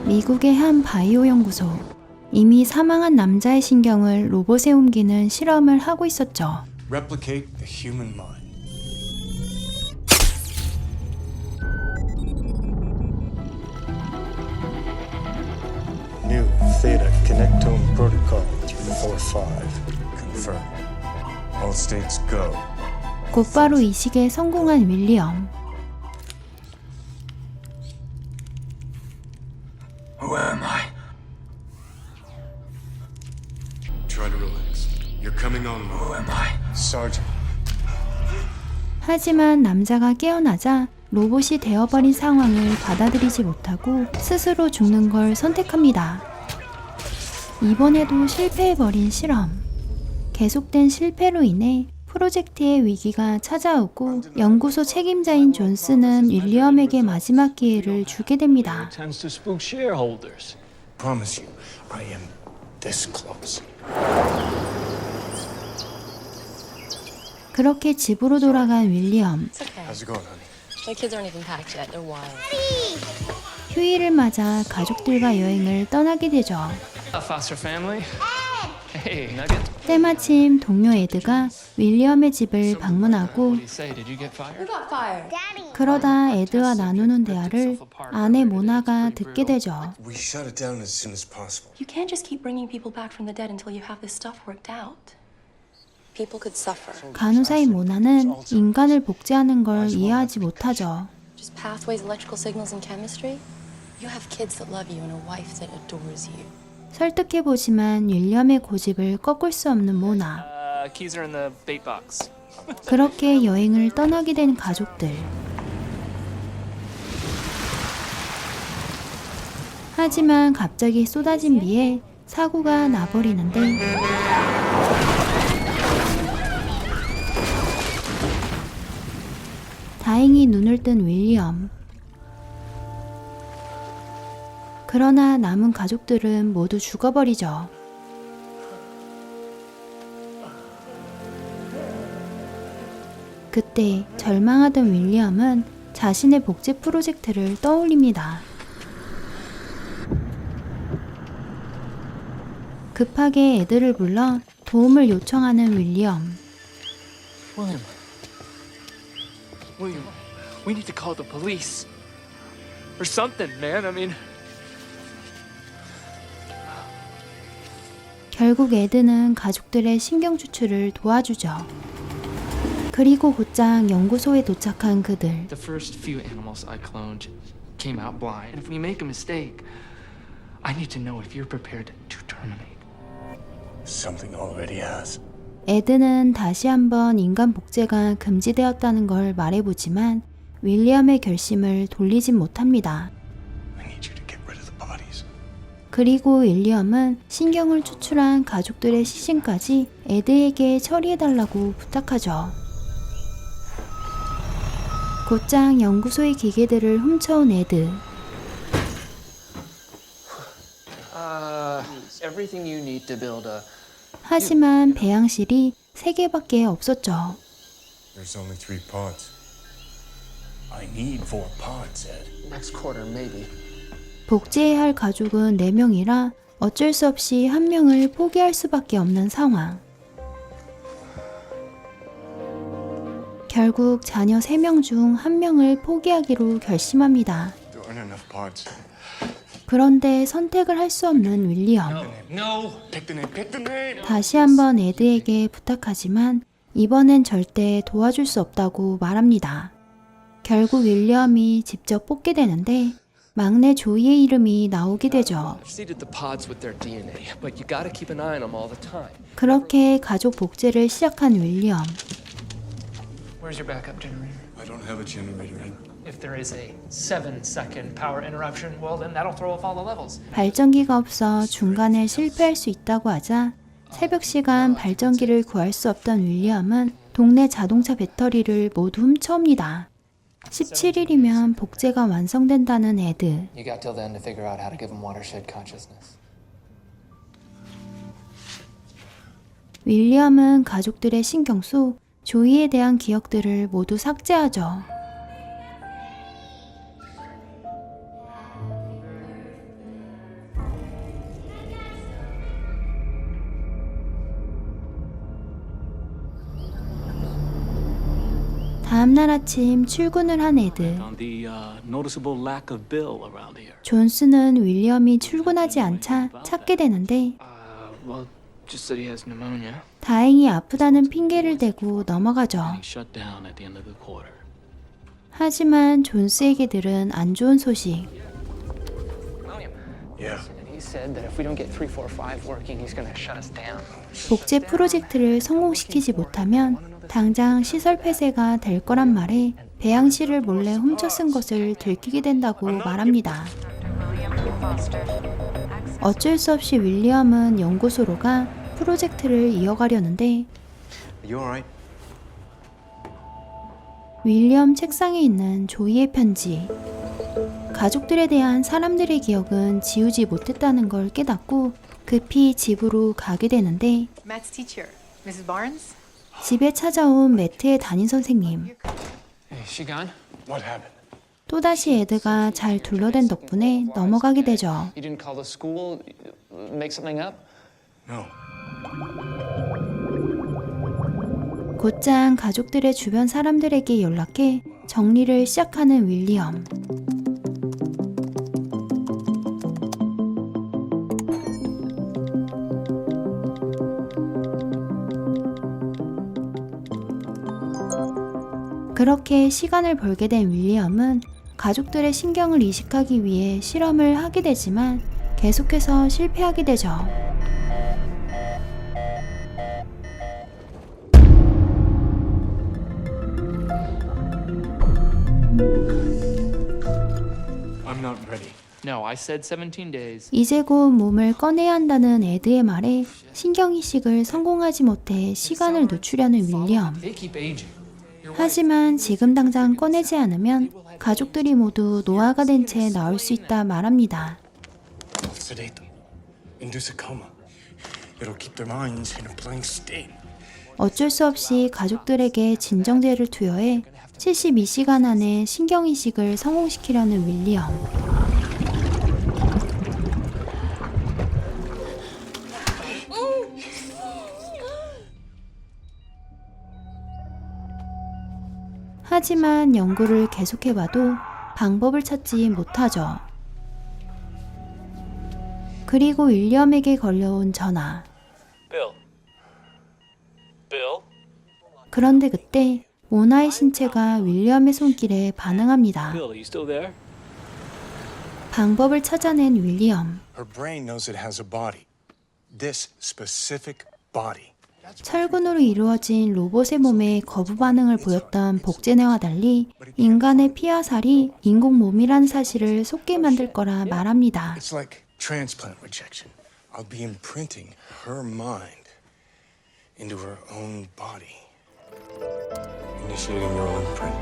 미국의 한 바이오 연구소. 이미 사망한 남자의 신경을 로봇에 옮기는 실험을 하고 있었죠. Replicate the human mind. New Theta Connectome Protocol 45. Confirm. All states go. 곧바로 이식에 성공한 윌리엄. Who am I? Try to relax. You're coming on. Who am I? Sergeant. 하지만 남자가 깨어나자 로봇이 되어버린 상황을 받아들이지 못하고 스스로 죽는 걸 선택합니다. 이번에도 실패해버린 실험. 계속된 실패로 인해 프로젝트의 위기가 찾아오고 연구소 책임자인 존스는 윌리엄에게 마지막 기회를 주게 됩니다. Tends to spook shareholders. Promise you, I am this close. 그렇게 집으로 돌아간 윌리엄. It's okay. How's it going, honey? My kids aren't even packed yet. They're wild. 휴일을 맞아 가족들과 여행을 떠나게 되죠. Foster family. Hey, Nugget. 때마침 동료 에드가 윌리엄의 집을 방문하고 What do you say? Did you get fired? Who got fired? 그러다 에드와 나누는 대화를 아내 모나가 듣게 되죠. We shut it down as soon as possible. You can't just keep bringing people back from the dead until you have this stuff worked out. People could suffer. 간호사인 모나는 인간을 복제하는 걸 이해하지 못하죠. Just pathways, electrical signals, and chemistry. You have kids that love you and a wife that adores you. 설득해보지만 윌리엄의 고집을 꺾을 수 없는 모나. Keys are in the bait box. 그렇게 여행을 떠나게 된 가족들. 하지만 갑자기 쏟아진 비에 사고가 나버리는데 다행히 눈을 뜬 윌리엄. 그러나 남은 가족들은 모두 죽어버리죠. 그때 절망하던 윌리엄은 자신의 복제 프로젝트를 떠올립니다. 급하게 애들을 불러 도움을 요청하는 윌리엄. William. William, we need to call the police. Or something, man. I mean, 결국 에드는 가족들의 신경 추출을 도와주죠. 그리고 곧장 연구소에 도착한 그들. the first few animals I cloned came out blind. And if we make a mistake, I need to know if you're prepared to terminate. Something already has. 에드는 다시 한번 인간 복제가 금지되었다는 걸 말해보지만 윌리엄의 결심을 돌리진 못합니다. I need you to get rid of the bodies. 그리고 윌리엄은 신경을 추출한 가족들의 시신까지 에드에게 처리해달라고 부탁하죠. 곧장 연구소의 기계들을 훔쳐온 에드. Everything you need to build a. 하지만 배양실이 3개밖에 없었죠. There's only 3 pods. I need 4 pods, Ed. Next quarter, maybe. 복제해야 할 가족은 4명이라 어쩔 수 없이 한 명을 포기할 수밖에 없는 상황. 결국 자녀 3명 중 1명을 포기하기로 결심합니다. There aren't enough pods. 그런데 선택을 할 수 없는 윌리엄. No. Pick the name. Pick the name. 다시 한번 에드에게 부탁하지만 이번엔 절대 도와줄 수 없다고 말합니다. 결국 윌리엄이 직접 뽑게 되는데 막내 조이의 이름이 나오게 되죠. Seeded the pods with their DNA, but you gotta keep an eye on them all the time. 그렇게 가족 복제를 시작한 윌리엄. Where's your backup generator? I don't have a generator, Ed. If there is a 7-second power interruption, well, then that'll throw off all the levels. 발전기가 없어 중간에 실패할 수 있다고 하자 새벽 시간 발전기를 구할 수 없던 윌리엄은 동네 자동차 배터리를 모두 훔쳐옵니다. 17일이면 복제가 완성된다는 에드. You got till then to figure out how to give them watershed consciousness. 윌리엄은 가족들의 신경수 조이에 대한 기억들을 모두 삭제하죠. 다음날 아침 출근을 한 에드. On the noticeable lack of Bill around here. 존스는 윌리엄이 출근하지 않자 찾게 되는데 Well, just that he has pneumonia. 다행히 아프다는 핑계를 대고 넘어가죠. Getting shut down at the end of the quarter. 하지만 존스에게 들은 안 좋은 소식. Yeah. He said that if we don't get 345 working, he's gonna shut us down. 복제 프로젝트를 성공시키지 못하면 당장 시설 폐쇄가 될 거란 말에 배양실을 몰래 훔쳐 쓴 것을 들키게 된다고 말합니다. 어쩔 수 없이 윌리엄은 연구소로 가 프로젝트를 이어가려는데 You alright? 윌리엄 책상에 있는 조이의 편지. 가족들에 대한 사람들의 기억은 지우지 못했다는 걸 깨닫고 급히 집으로 가게 되는데 Matt's teacher, Mrs. Barnes. 집에 찾아온 매트의 담임 선생님. Hey, she gone? What happened? 또다시 에드가 잘 둘러댄 덕분에 넘어가게 되죠. You didn't call the school, make something up? No. 곧장 가족들의 주변 사람들에게 연락해 정리를 시작하는 윌리엄. 그렇게 시간을 벌게 된 윌리엄은 가족들의 신경을 이식하기 위해 실험을 하게 되지만 계속해서 실패하게 되죠. I'm not ready. No, I said 17 days. 이제 곧 몸을 꺼내야 한다는 에드의 말에 신경이식을 성공하지 못해 시간을 늦추려는 윌리엄. They keep aging. 하지만 지금 당장 꺼내지 않으면 가족들이 모두 노화가 된 채 나올 수 있다 말합니다. I'll sedate them. Induce a coma. It'll keep their minds in a blank state. 어쩔 수 없이 가족들에게 진정제를 투여해 72시간 안에 신경이식을 성공시키려는 윌리엄. 하지만 연구를 계속해봐도 방법을 찾지 못하죠. 그리고 윌리엄에게 걸려온 전화. Bill. Bill. 그런데 그때 모나의 신체가 윌리엄의 손길에 반응합니다. Bill, are you still there? 방법을 찾아낸 윌리엄. Her brain knows it has a body. This specific body. 철근으로 이루어진 로봇의 몸에 거부 반응을 보였던 복제뇌와 달리 인간의 피와 살이 인공 몸이라는 사실을 속게 만들 거라 말합니다. It's like transplant rejection. I'll be imprinting her mind into her own body. Initiating neural imprint.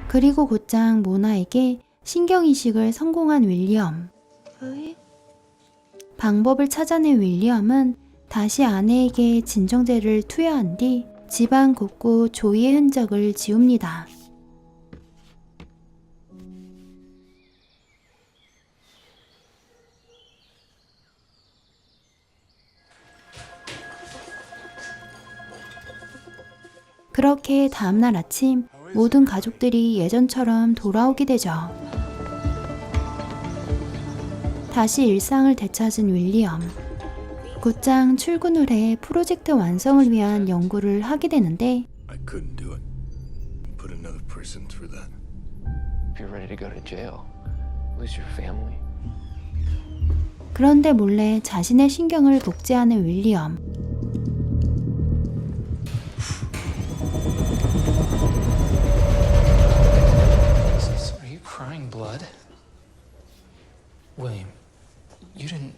그리고 곧장 모나에게 신경이식을 성공한 윌리엄. 방법을 찾아낸 윌리엄은 다시 아내에게 진정제를 투여한 뒤 집안 곳곳 조이의 흔적을 지웁니다. 그렇게 다음날 아침 모든 가족들이 예전처럼 돌아오게 되죠. 다시 일상을 되찾은 윌리엄. 곧장 출근을 해 프로젝트 완성을 위한 연구를 하게 되는데 I couldn't do it. Put another person through that. If you're ready to go to jail, lose your family. 그런데 몰래 자신의 신경을 복제하는 윌리엄. Are you crying blood? William, you didn't.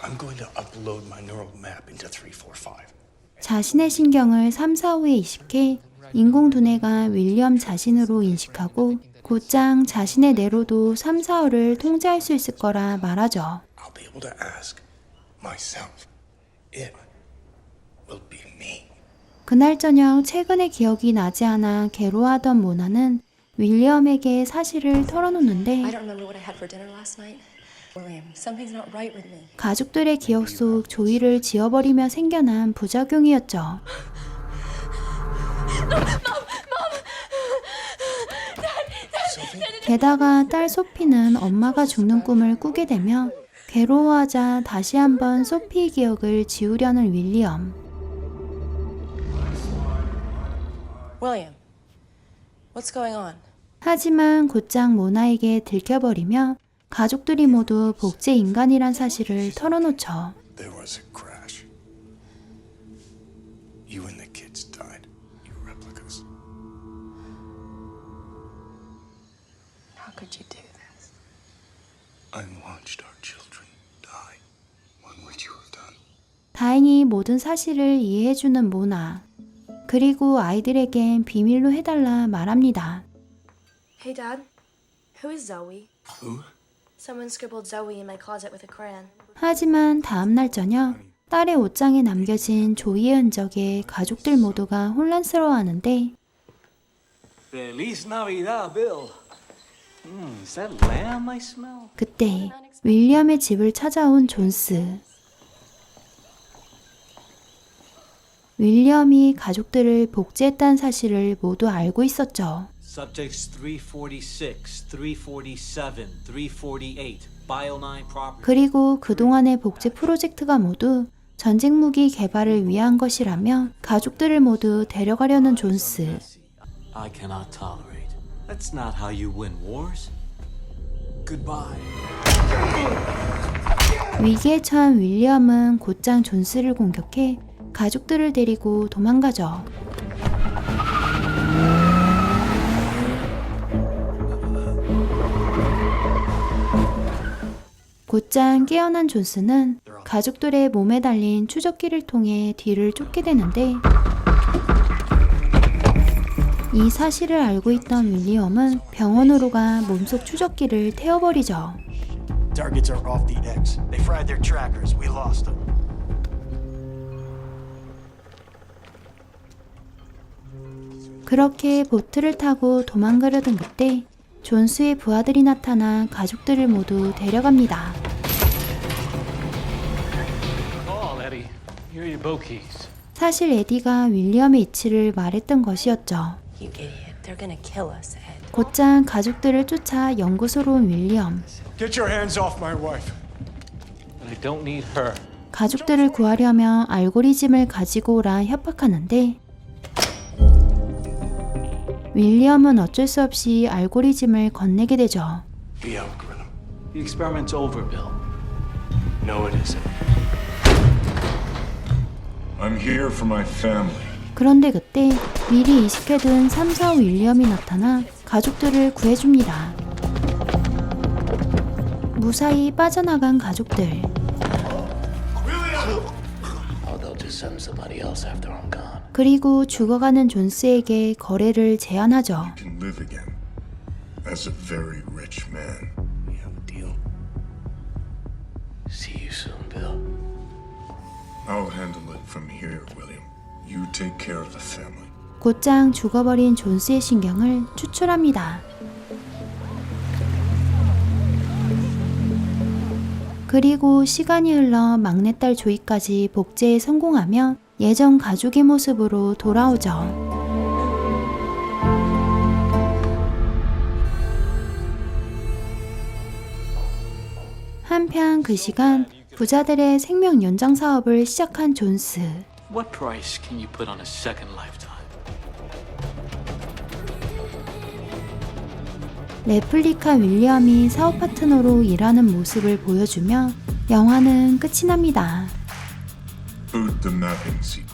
I'm going to upload my neural map into 345. 자신의 신경을 3, 4호에 이식해 인공 두뇌가 윌리엄 자신으로 인식하고 곧장 자신의 뇌로도 3, 4호를 통제할 수 있을 거라 말하죠. I'll be able to ask myself. It will be me. 그날 저녁 최근의 기억이 나지 않아 괴로워하던 모나는 윌리엄에게 사실을 털어놓는데 I don't remember what I had for dinner last night. William, something's not right with me. 가족들의 기억 속 조이를 지워버리며 생겨난 부작용이었죠. I don't remember what I had for dinner last night. William, something's not right with me. 가족들의 기억 속 조이를 지워버리며 생겨난 부작용이었죠. Is this something you crying blood? William, you didn't. 부작용이었죠. 게다가 딸 소피는 엄마가 죽는 꿈을 꾸게 되며 괴로워하자 다시 한번 소피의 기억을 지우려는 윌리엄. William, what's going on? 하지만 곧장 모나에게 들켜버리며 가족들이 모두 복제 인간이란 사실을 털어놓죠. There was a crash. You and the kids died. You replicas. How could you do this? I watched our children die. What would you have done? 다행히 모든 사실을 이해해주는 모나. 그리고 아이들에겐 비밀로 해달라 말합니다. Hey, Dad. Who is Zoe? Who? Someone scribbled Zoe in my closet with a crayon. 하지만 다음날 저녁 딸의 옷장에 남겨진 조이의 흔적에 가족들 모두가 혼란스러워하는데 Feliz Navidad, Bill. Is that lamb I smell? 그때 윌리엄의 집을 찾아온 존스. 윌리엄이 가족들을 복제했다는 사실을 모두 알고 있었죠. Subjects 346, 347, 348, Bio9 property. 그리고 그동안의 복제 프로젝트가 모두 전쟁 무기 개발을 위한 것이라며 가족들을 모두 데려가려는 존스. I cannot tolerate. That's not how you win wars. Goodbye. 위기에 처한 윌리엄은 곧장 존스를 공격해 가족들을 데리고 도망가죠. 곧장 깨어난 존스는 가족들의 몸에 달린 추적기를 통해 뒤를 쫓게 되는데 이 사실을 알고 있던 윌리엄은 병원으로 가 몸속 추적기를 태워버리죠. Targets are off the X. They fried their trackers. We lost them. 그렇게 보트를 타고 도망가려던 그때 존스의 부하들이 나타나 가족들을 모두 데려갑니다. Oh, Eddie. Here are your boat keys. 사실 에디가 윌리엄의 이치를 말했던 것이었죠. You idiot. They're gonna kill us, Ed. 곧장 가족들을 쫓아 연구소로 온 윌리엄. Get your hands off my wife. But I don't need her. 가족들을 구하려며 알고리즘을 가지고 오라 협박하는데 윌리엄은 어쩔 수 없이 알고리즘을 건네게 되죠. The algorithm. The experiment's over, Bill. No, it isn't. I'm here for my family. 그런데 그때 미리 이식해둔 3사 윌리엄이 나타나 가족들을 구해줍니다. 무사히 빠져나간 가족들. Oh, they'll just send somebody else after I'm gone. 그리고 죽어가는 존스에게 거래를 제안하죠. You can live again as a very rich man. We have a deal. See you soon, Bill. I'll handle it from here, William. You take care of the family. 곧장 죽어버린 존스의 신경을 추출합니다. 그리고 시간이 흘러 막내딸 조이까지 복제에 성공하며 예전 가족의 모습으로 돌아오죠. 한편 그 시간 부자들의 생명 연장 사업을 시작한 존스. What price can you put on a second lifetime? 레플리카 윌리엄이 사업 파트너로 일하는 모습을 보여주며 영화는 끝이 납니다. Boot the mapping sequence.